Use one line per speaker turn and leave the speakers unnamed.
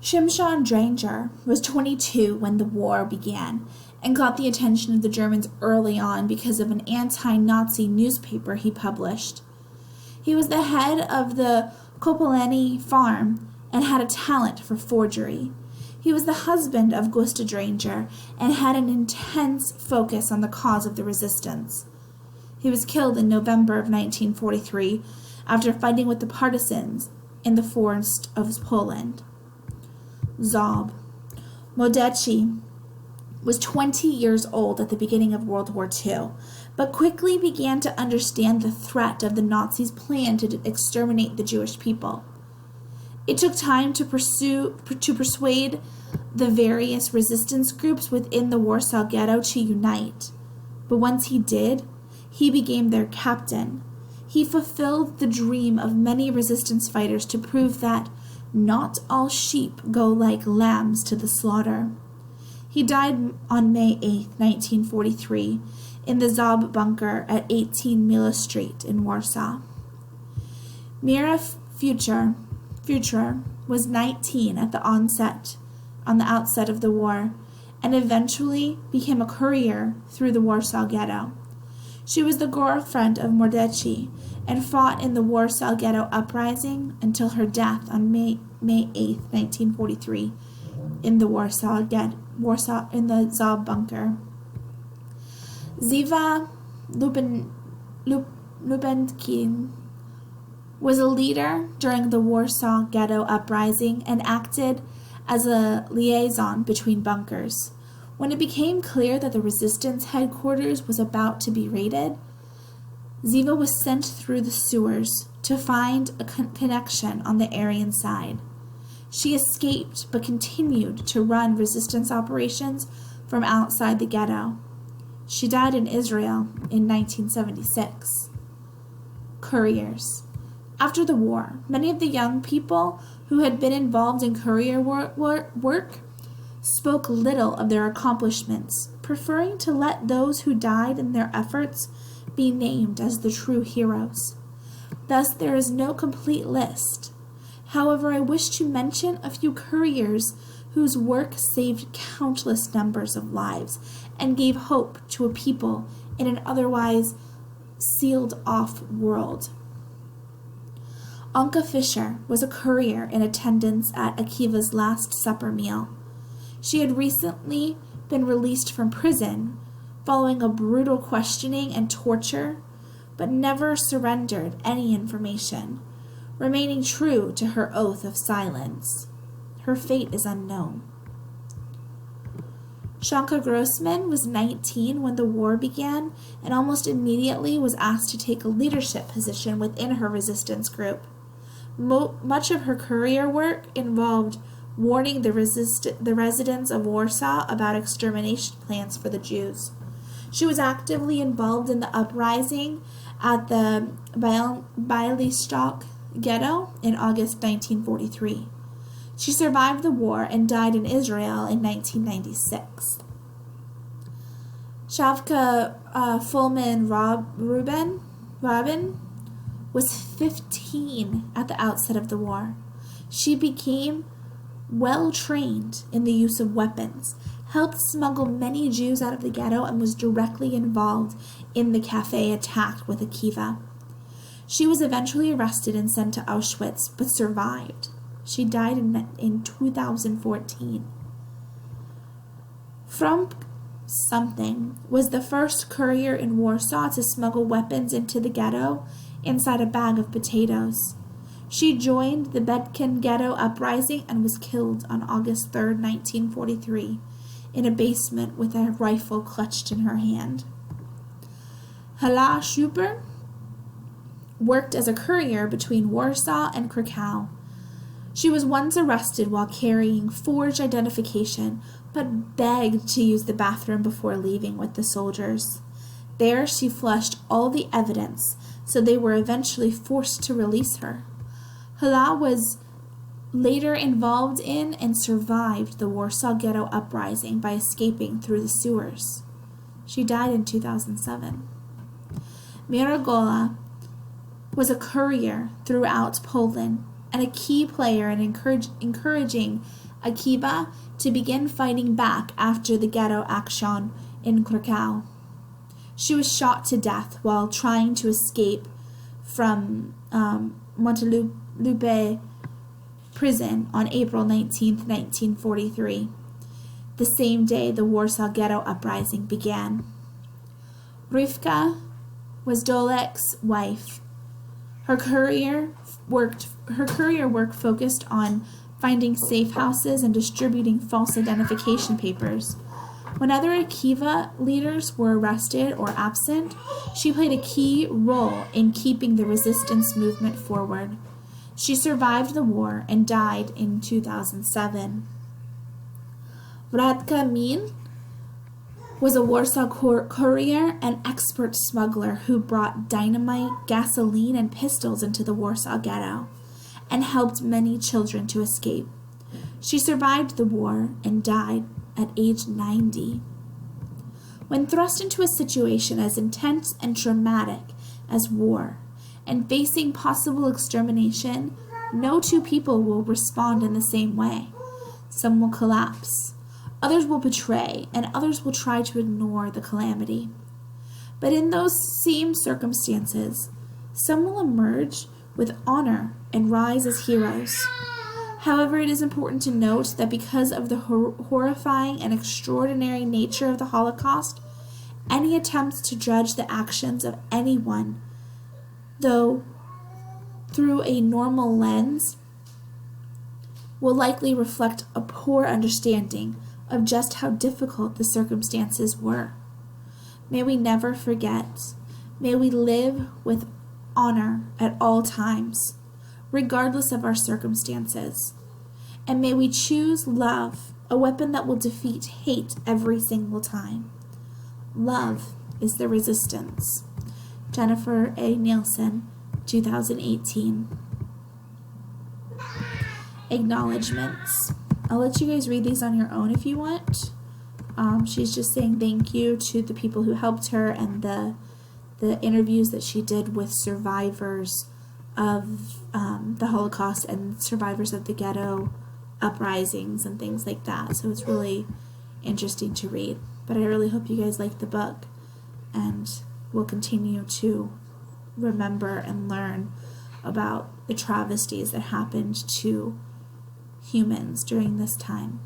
Shimshon Dranger was 22 when the war began and caught the attention of the Germans early on because of an anti-Nazi newspaper he published. He was the head of the Kopeleni farm and had a talent for forgery. He was the husband of Gusta Dranger and had an intense focus on the cause of the resistance. He was killed in November of 1943 after fighting with the partisans in the forest of Poland. Zob. Modechi was 20 years old at the beginning of World War II, but quickly began to understand the threat of the Nazis' plan to exterminate the Jewish people. It took time to persuade the various resistance groups within the Warsaw Ghetto to unite, but once he did, he became their captain. He fulfilled the dream of many resistance fighters to prove that not all sheep go like lambs to the slaughter. He died on May 8, 1943, in the Zob bunker at 18 Mila Street in Warsaw. Mira Future was 19 at the outset of the war, and eventually became a courier through the Warsaw Ghetto. She was the girlfriend of Mordechi and fought in the Warsaw Ghetto uprising until her death on May 8, 1943, in the in the Zob bunker. Ziva Lubentkin was a leader during the Warsaw Ghetto uprising and acted as a liaison between bunkers. When it became clear that the resistance headquarters was about to be raided, Ziva was sent through the sewers to find a connection on the Aryan side. She escaped but continued to run resistance operations from outside the ghetto. She died in Israel in 1976. Couriers. After the war, many of the young people who had been involved in courier work spoke little of their accomplishments, preferring to let those who died in their efforts be named as the true heroes. Thus, there is no complete list. However, I wish to mention a few couriers whose work saved countless numbers of lives and gave hope to a people in an otherwise sealed-off world. Anka Fischer was a courier in attendance at Akiva's Last Supper meal. She had recently been released from prison following a brutal questioning and torture, but never surrendered any information, remaining true to her oath of silence. Her fate is unknown. Shanka Grossman was 19 when the war began and almost immediately was asked to take a leadership position within her resistance group. Much of her courier work involved warning the residents of Warsaw about extermination plans for the Jews. She was actively involved in the uprising at the Bialystok ghetto in August 1943. She survived the war and died in Israel in 1996. Shavka Fulman Rabin was 15 at the outset of the war. She became well trained in the use of weapons, helped smuggle many Jews out of the ghetto, and was directly involved in the cafe attack with Akiva. She was eventually arrested and sent to Auschwitz, but survived. She died in 2014. Frump Something was the first courier in Warsaw to smuggle weapons into the ghetto inside a bag of potatoes. She joined the Bedkin Ghetto uprising and was killed on August 3, 1943, in a basement with a rifle clutched in her hand. Hala Schuper worked as a courier between Warsaw and Krakow. She was once arrested while carrying forged identification, but begged to use the bathroom before leaving with the soldiers. There she flushed all the evidence, so they were eventually forced to release her. Hala was later involved in and survived the Warsaw Ghetto uprising by escaping through the sewers. She died in 2007. Miragola was a courier throughout Poland and a key player in encouraging Akiva, to begin fighting back after the ghetto action in Krakow. She was shot to death while trying to escape from Montelupe prison on April 19, 1943. The same day the Warsaw Ghetto Uprising began. Rivka was Dolek's wife. Her courier work focused on finding safe houses and distributing false identification papers. When other Akiva leaders were arrested or absent, she played a key role in keeping the resistance movement forward. She survived the war and died in 2007. Radka Min was a Warsaw courier and expert smuggler who brought dynamite, gasoline, and pistols into the Warsaw Ghetto and helped many children to escape. She survived the war and died at age 90. When thrust into a situation as intense and traumatic as war and facing possible extermination, no two people will respond in the same way. Some will collapse, others will betray, and others will try to ignore the calamity. But in those same circumstances, some will emerge with honor and rise as heroes. However, it is important to note that because of the horrifying and extraordinary nature of the Holocaust, any attempts to judge the actions of anyone, though through a normal lens, will likely reflect a poor understanding of just how difficult the circumstances were. May we never forget. May we live with honor at all times, regardless of our circumstances. And may we choose love, a weapon that will defeat hate every single time. Love is the resistance. Jennifer A. Nielsen, 2018. Acknowledgements. I'll let you guys read these on your own if you want. She's just saying thank you to the people who helped her and the interviews that she did with survivors of the Holocaust and survivors of the ghetto uprisings and things like that. So it's really interesting to read. But I really hope you guys like the book and will continue to remember and learn about the travesties that happened to humans during this time.